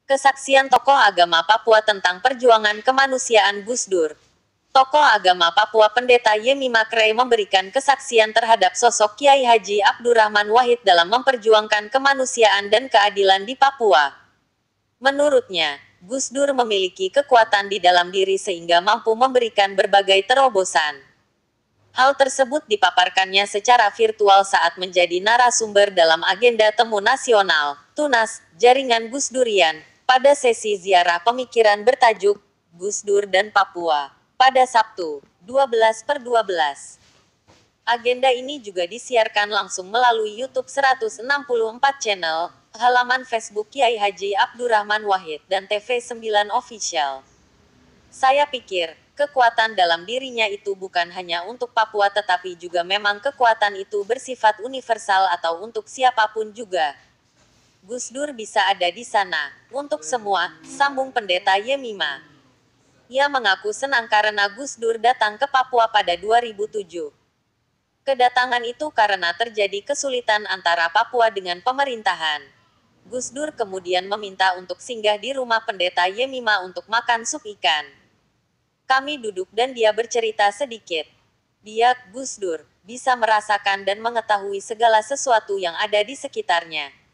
Kesaksian tokoh agama Papua tentang perjuangan kemanusiaan Gus Dur. Tokoh agama Papua Pendeta Yemi Makrey memberikan kesaksian terhadap sosok Kiai Haji Abdurrahman Wahid dalam memperjuangkan kemanusiaan dan keadilan di Papua. Menurutnya, Gus Dur memiliki kekuatan di dalam diri sehingga mampu memberikan berbagai terobosan. Hal tersebut dipaparkannya secara virtual saat menjadi narasumber dalam agenda Temu Nasional, TUNAS, Jaringan Gus Durian, pada sesi ziarah pemikiran bertajuk Gus Dur dan Papua, pada Sabtu, 12/12. Agenda ini juga disiarkan langsung melalui YouTube 164 channel, halaman Facebook Kiai Haji Abdurrahman Wahid, dan TV9 Official. Saya pikir, kekuatan dalam dirinya itu bukan hanya untuk Papua tetapi juga memang kekuatan itu bersifat universal atau untuk siapapun juga. Gus Dur bisa ada di sana, untuk semua, sambung Pendeta Yemima. Ia mengaku senang karena Gus Dur datang ke Papua pada 2007. Kedatangan itu karena terjadi kesulitan antara Papua dengan pemerintahan. Gus Dur kemudian meminta untuk singgah di rumah Pendeta Yemima untuk makan sup ikan. Kami duduk dan dia bercerita sedikit. Dia, Gus Dur, bisa merasakan dan mengetahui segala sesuatu yang ada di sekitarnya.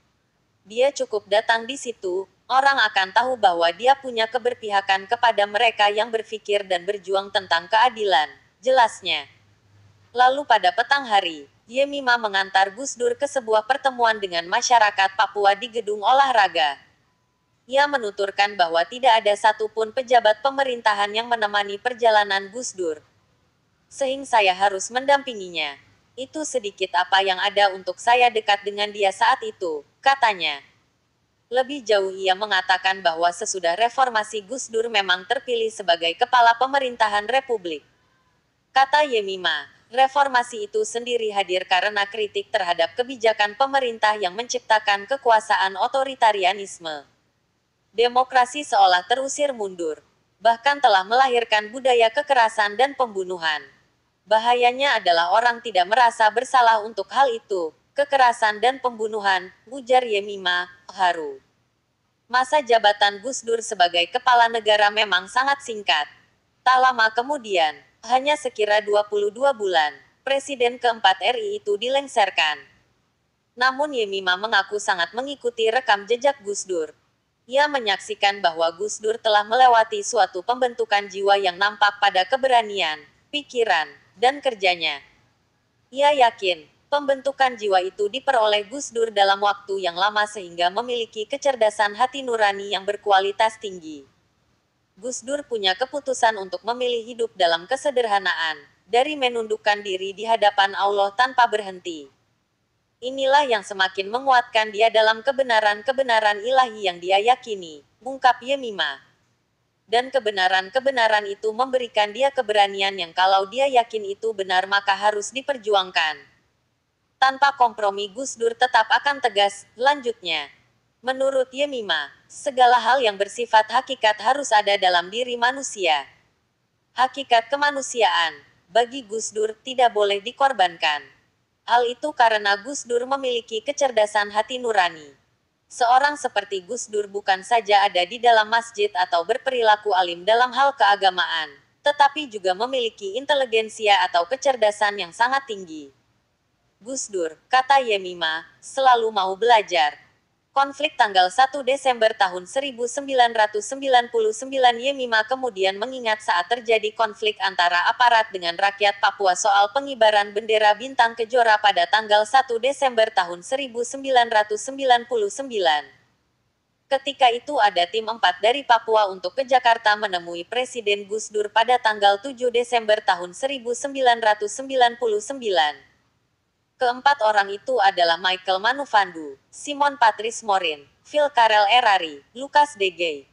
Dia cukup datang di situ, orang akan tahu bahwa dia punya keberpihakan kepada mereka yang berpikir dan berjuang tentang keadilan, jelasnya. Lalu pada petang hari, Yemima mengantar Gus Dur ke sebuah pertemuan dengan masyarakat Papua di gedung olahraga. Ia menuturkan bahwa tidak ada satupun pejabat pemerintahan yang menemani perjalanan Gus Dur. Sehingga saya harus mendampinginya. Itu sedikit apa yang ada untuk saya dekat dengan dia saat itu, katanya. Lebih jauh ia mengatakan bahwa sesudah reformasi Gus Dur memang terpilih sebagai kepala pemerintahan Republik. Kata Yemima, reformasi itu sendiri hadir karena kritik terhadap kebijakan pemerintah yang menciptakan kekuasaan otoritarianisme. Demokrasi seolah terusir mundur, bahkan telah melahirkan budaya kekerasan dan pembunuhan. Bahayanya adalah orang tidak merasa bersalah untuk hal itu, kekerasan dan pembunuhan, ujar Yemima, haru. Masa jabatan Gus Dur sebagai kepala negara memang sangat singkat. Tak lama kemudian, hanya sekira 22 bulan, Presiden keempat RI itu dilengsarkan. Namun Yemima mengaku sangat mengikuti rekam jejak Gus Dur. Ia menyaksikan bahwa Gus Dur telah melewati suatu pembentukan jiwa yang nampak pada keberanian, pikiran, dan kerjanya. Ia yakin, pembentukan jiwa itu diperoleh Gus Dur dalam waktu yang lama sehingga memiliki kecerdasan hati nurani yang berkualitas tinggi. Gus Dur punya keputusan untuk memilih hidup dalam kesederhanaan, dari menundukkan diri di hadapan Allah tanpa berhenti. Inilah yang semakin menguatkan dia dalam kebenaran-kebenaran ilahi yang dia yakini, ungkap Yemima. Dan kebenaran-kebenaran itu memberikan dia keberanian yang kalau dia yakin itu benar maka harus diperjuangkan. Tanpa kompromi Gus Dur tetap akan tegas, lanjutnya. Menurut Yemima, segala hal yang bersifat hakikat harus ada dalam diri manusia. Hakikat kemanusiaan, bagi Gus Dur, tidak boleh dikorbankan. Hal itu karena Gus Dur memiliki kecerdasan hati nurani. Seorang seperti Gus Dur bukan saja ada di dalam masjid atau berperilaku alim dalam hal keagamaan, tetapi juga memiliki inteligensia atau kecerdasan yang sangat tinggi. Gus Dur, kata Yemima, selalu mau belajar. Konflik tanggal 1 Desember tahun 1999 Yemima kemudian mengingat saat terjadi konflik antara aparat dengan rakyat Papua soal pengibaran bendera bintang kejora pada tanggal 1 Desember tahun 1999. Ketika itu ada tim 4 dari Papua untuk ke Jakarta menemui Presiden Gus Dur pada tanggal 7 Desember tahun 1999. Keempat orang itu adalah Michael Manufandu, Simon Patrice Morin, Phil Karel Erari, Lukas Degay.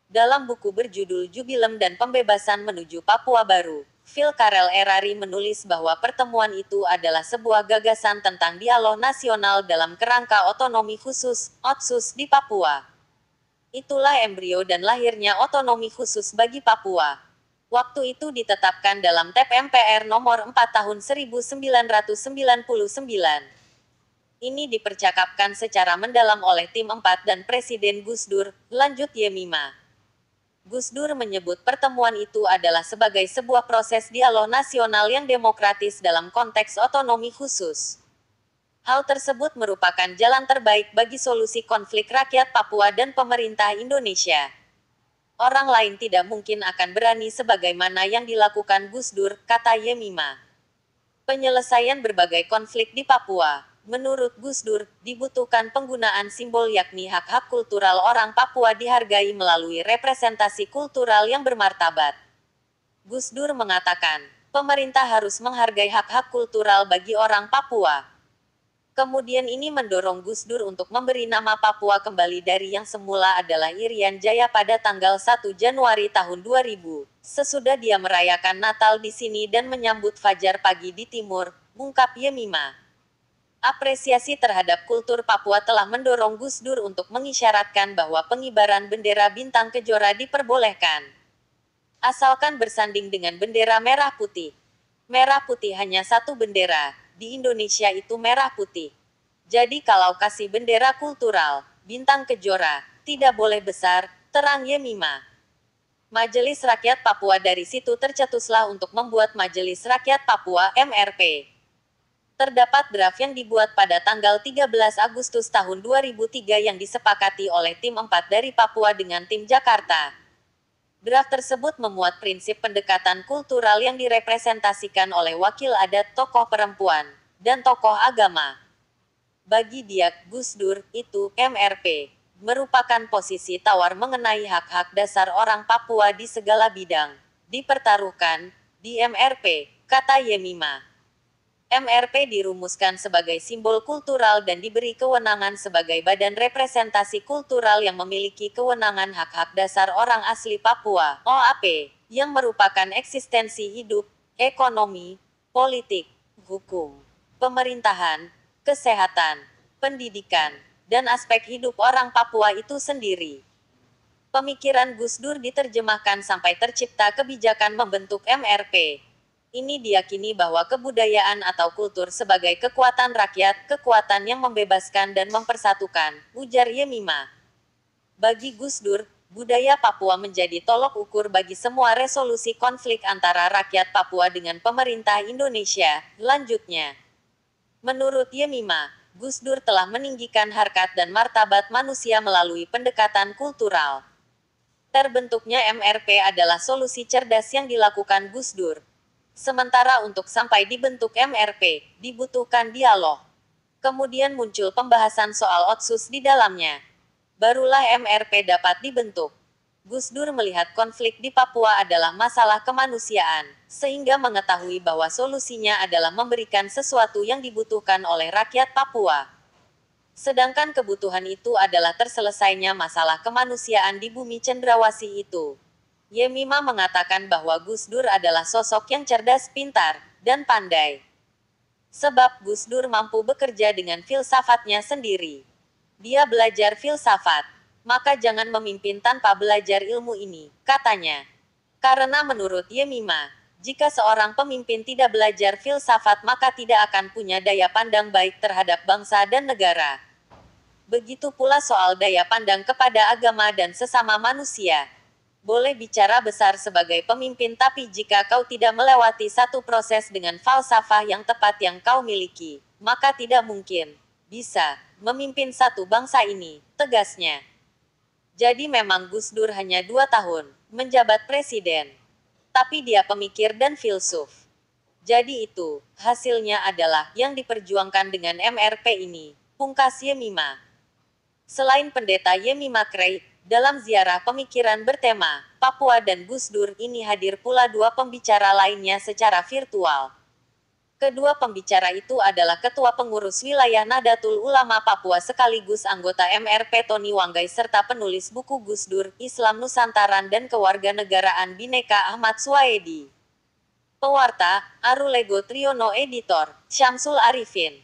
Dalam buku berjudul Jubilem dan Pembebasan Menuju Papua Baru, Phil Karel Erari menulis bahwa pertemuan itu adalah sebuah gagasan tentang dialog nasional dalam kerangka otonomi khusus, OTSUS di Papua. Itulah embrio dan lahirnya otonomi khusus bagi Papua. Waktu itu ditetapkan dalam TEP MPR nomor 4 tahun 1999. Ini dipercakapkan secara mendalam oleh tim 4 dan Presiden Gus Dur, lanjut Yemima. Gus Dur menyebut pertemuan itu adalah sebagai sebuah proses dialog nasional yang demokratis dalam konteks otonomi khusus. Hal tersebut merupakan jalan terbaik bagi solusi konflik rakyat Papua dan pemerintah Indonesia. Orang lain tidak mungkin akan berani sebagaimana yang dilakukan Gus Dur, kata Yemima. Penyelesaian berbagai konflik di Papua, menurut Gus Dur, dibutuhkan penggunaan simbol yakni hak-hak kultural orang Papua dihargai melalui representasi kultural yang bermartabat. Gus Dur mengatakan, pemerintah harus menghargai hak-hak kultural bagi orang Papua. Kemudian ini mendorong Gus Dur untuk memberi nama Papua kembali dari yang semula adalah Irian Jaya pada tanggal 1 Januari tahun 2000, sesudah dia merayakan Natal di sini dan menyambut Fajar pagi di timur, ungkap Yemima. Apresiasi terhadap kultur Papua telah mendorong Gus Dur untuk mengisyaratkan bahwa pengibaran bendera bintang kejora diperbolehkan. Asalkan bersanding dengan bendera merah putih. Merah putih hanya satu bendera. Di Indonesia itu merah putih. Jadi kalau kasih bendera kultural, bintang kejora, tidak boleh besar, terang Yemima. Majelis Rakyat Papua dari situ tercetuslah untuk membuat Majelis Rakyat Papua (MRP). Terdapat draft yang dibuat pada tanggal 13 Agustus tahun 2003 yang disepakati oleh tim 4 dari Papua dengan tim Jakarta. Draft tersebut memuat prinsip pendekatan kultural yang direpresentasikan oleh wakil adat, tokoh perempuan, dan tokoh agama. Bagi dia, Gus Dur, itu, MRP, merupakan posisi tawar mengenai hak-hak dasar orang Papua di segala bidang. Dipertaruhkan, di MRP, kata Yemima. MRP dirumuskan sebagai simbol kultural dan diberi kewenangan sebagai badan representasi kultural yang memiliki kewenangan hak-hak dasar orang asli Papua, OAP, yang merupakan eksistensi hidup, ekonomi, politik, hukum, pemerintahan, kesehatan, pendidikan, dan aspek hidup orang Papua itu sendiri. Pemikiran Gus Dur diterjemahkan sampai tercipta kebijakan membentuk MRP. Ini diyakini bahwa kebudayaan atau kultur sebagai kekuatan rakyat, kekuatan yang membebaskan dan mempersatukan, ujar Yemima. Bagi Gus Dur, budaya Papua menjadi tolok ukur bagi semua resolusi konflik antara rakyat Papua dengan pemerintah Indonesia, lanjutnya. Menurut Yemima, Gus Dur telah meninggikan harkat dan martabat manusia melalui pendekatan kultural. Terbentuknya MRP adalah solusi cerdas yang dilakukan Gus Dur. Sementara untuk sampai dibentuk MRP, dibutuhkan dialog. Kemudian muncul pembahasan soal otsus di dalamnya. Barulah MRP dapat dibentuk. Gus Dur melihat konflik di Papua adalah masalah kemanusiaan, sehingga mengetahui bahwa solusinya adalah memberikan sesuatu yang dibutuhkan oleh rakyat Papua. Sedangkan kebutuhan itu adalah terselesainya masalah kemanusiaan di bumi cendrawasih itu. Yemima mengatakan bahwa Gus Dur adalah sosok yang cerdas, pintar, dan pandai. Sebab Gus Dur mampu bekerja dengan filsafatnya sendiri. Dia belajar filsafat. Maka jangan memimpin tanpa belajar ilmu ini, katanya. Karena menurut Yemima, jika seorang pemimpin tidak belajar filsafat maka tidak akan punya daya pandang baik terhadap bangsa dan negara. Begitu pula soal daya pandang kepada agama dan sesama manusia. Boleh bicara besar sebagai pemimpin tapi jika kau tidak melewati satu proses dengan falsafah yang tepat yang kau miliki, maka tidak mungkin bisa memimpin satu bangsa ini, tegasnya. Jadi memang Gus Dur hanya 2 tahun menjabat presiden. Tapi dia pemikir dan filsuf. Jadi itu, hasilnya adalah yang diperjuangkan dengan MRP ini, pungkas Yemima. Selain pendeta Yemima Krei, dalam ziarah pemikiran bertema Papua dan Gus Dur ini hadir pula 2 pembicara lainnya secara virtual. Kedua pembicara itu adalah Ketua Pengurus Wilayah Nahdlatul Ulama Papua sekaligus anggota MRP Tony Wanggai serta penulis buku Gus Dur, Islam Nusantaran dan Kewarganegaraan Bhinneka Ahmad Suwaedi. Pewarta, Arulego Triono Editor, Syamsul Arifin.